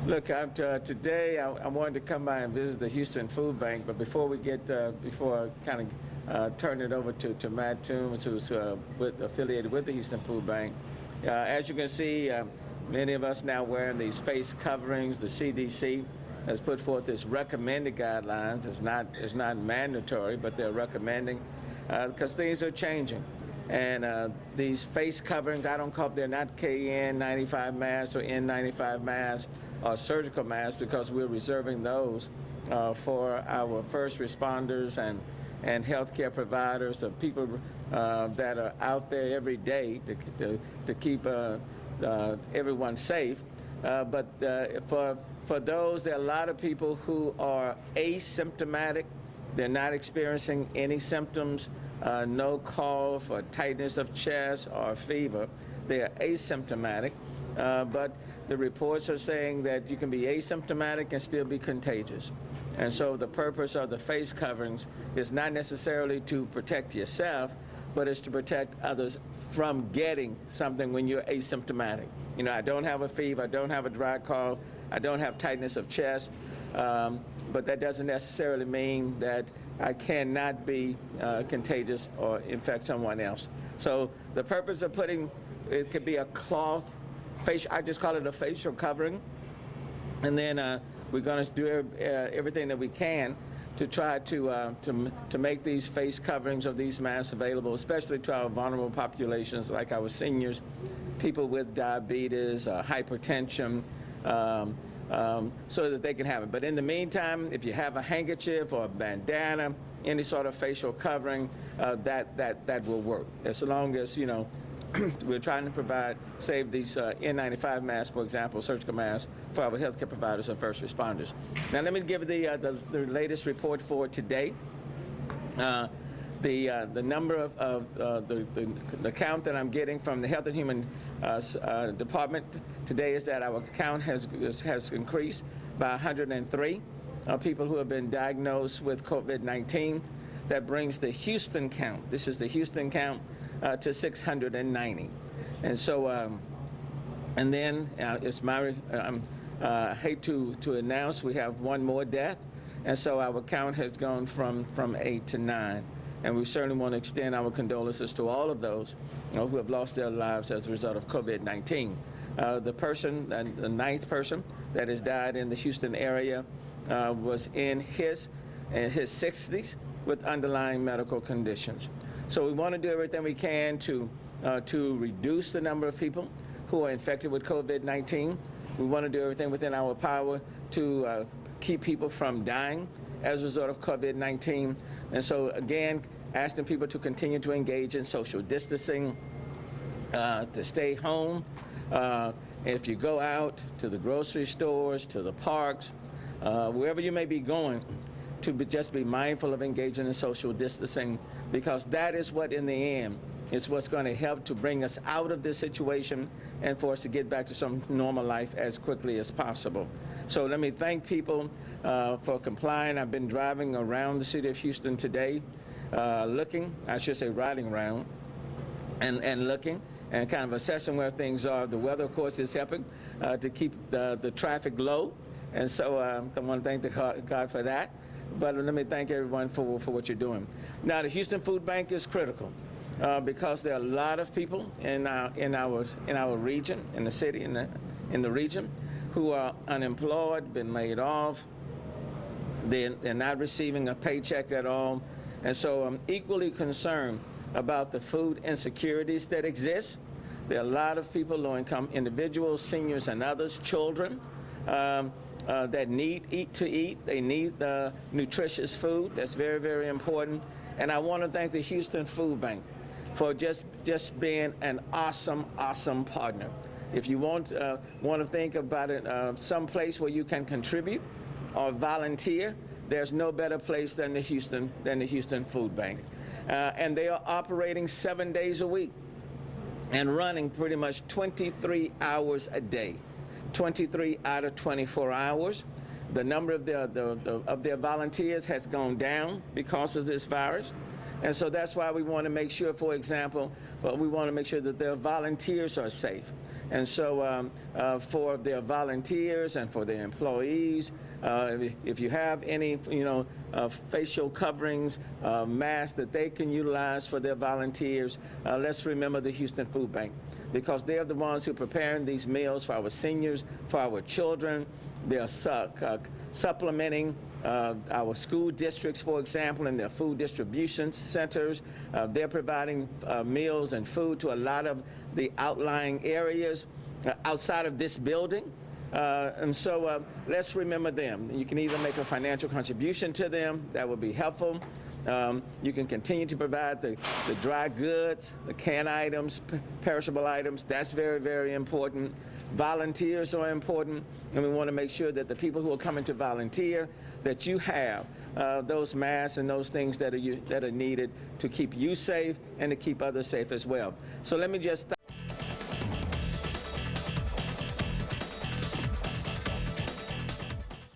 Look, today I wanted to come by and visit the Houston Food Bank, but before I kind of turn it over to Matt Toombs, who's affiliated with the Houston Food Bank, as you can see, many of us now wearing these face coverings. The CDC has put forth this recommended guidelines. It's not mandatory, but they're recommending because things are changing. And these face coverings, they're not KN95 masks or N95 masks or surgical masks, because we're reserving those for our first responders and healthcare providers, the people that are out there every day to keep everyone safe. But for those, there are a lot of people who are asymptomatic. They're not experiencing any symptoms, no cough or tightness of chest or fever. They are asymptomatic. But the reports are saying that you can be asymptomatic and still be contagious. And so the purpose of the face coverings is not necessarily to protect yourself, but it's to protect others from getting something when you're asymptomatic. You know, I don't have a fever, I don't have a dry cough, I don't have tightness of chest, but that doesn't necessarily mean that I cannot be contagious or infect someone else. So the purpose of it could be a cloth, I just call it a facial covering, and then we're going to do everything that we can to try to make these face coverings of these masks available, especially to our vulnerable populations like our seniors, people with diabetes, hypertension, so that they can have it. But in the meantime, if you have a handkerchief or a bandana, any sort of facial covering, that will work, as long as, you know, we're trying to save these N95 masks, for example, surgical masks, for our healthcare providers and first responders. Now, let me give the latest report for today. The number of the count that I'm getting from the Health and Human Department today is that our count has increased by 103 people who have been diagnosed with COVID-19. That brings the Houston count. This is the Houston count to 690. And so, and then it's I hate to announce we have one more death, and so our count has gone from 8 to 9. And we certainly want to extend our condolences to all of those who have lost their lives as a result of COVID-19. The ninth person that has died in the Houston area was in his 60s with underlying medical conditions. So we want to do everything we can to reduce the number of people who are infected with COVID-19. We want to do everything within our power to keep people from dying as a result of COVID-19. And so, again, asking people to continue to engage in social distancing, to stay home. And if you go out to the grocery stores, to the parks, wherever you may be going, just be mindful of engaging in social distancing, because that is what, in the end, is what's going to help to bring us out of this situation and for us to get back to some normal life as quickly as possible. So let me thank people for complying. I've been driving around the city of Houston today, riding around and looking and kind of assessing where things are. The weather, of course, is helping to keep the traffic low. And so I want to thank God for that. But let me thank everyone for what you're doing. Now, the Houston Food Bank is critical because there are a lot of people in our region, in the city, in the region, who are unemployed, been laid off. They're not receiving a paycheck at all. And so I'm equally concerned about the food insecurities that exist. There are a lot of people, low-income individuals, seniors and others, children, that need to eat. They need nutritious food. That's very, very important. And I want to thank the Houston Food Bank for just being an awesome partner. If you want to think about it, some place where you can contribute or volunteer, there's no better place than the Houston Food Bank. And they are operating 7 days a week and running pretty much 23 hours a day. 23 out of 24 hours. The number of their volunteers has gone down because of this virus. And so that's why we want to make sure, for example, we want to make sure that their volunteers are safe. And so for their volunteers and for their employees, if you have any, facial coverings, masks that they can utilize for their volunteers, let's remember the Houston Food Bank, because they're the ones who are preparing these meals for our seniors, for our children. They're supplementing our school districts, for example, in their food distribution centers. They're providing meals and food to a lot of the outlying areas outside of this building. And so let's remember them. You can either make a financial contribution to them. That would be helpful. You can continue to provide the dry goods, the canned items, perishable items. That's very, very important. Volunteers are important, and we want to make sure that the people who are coming to volunteer, that you have those masks and those things that are needed to keep you safe and to keep others safe as well. So let me just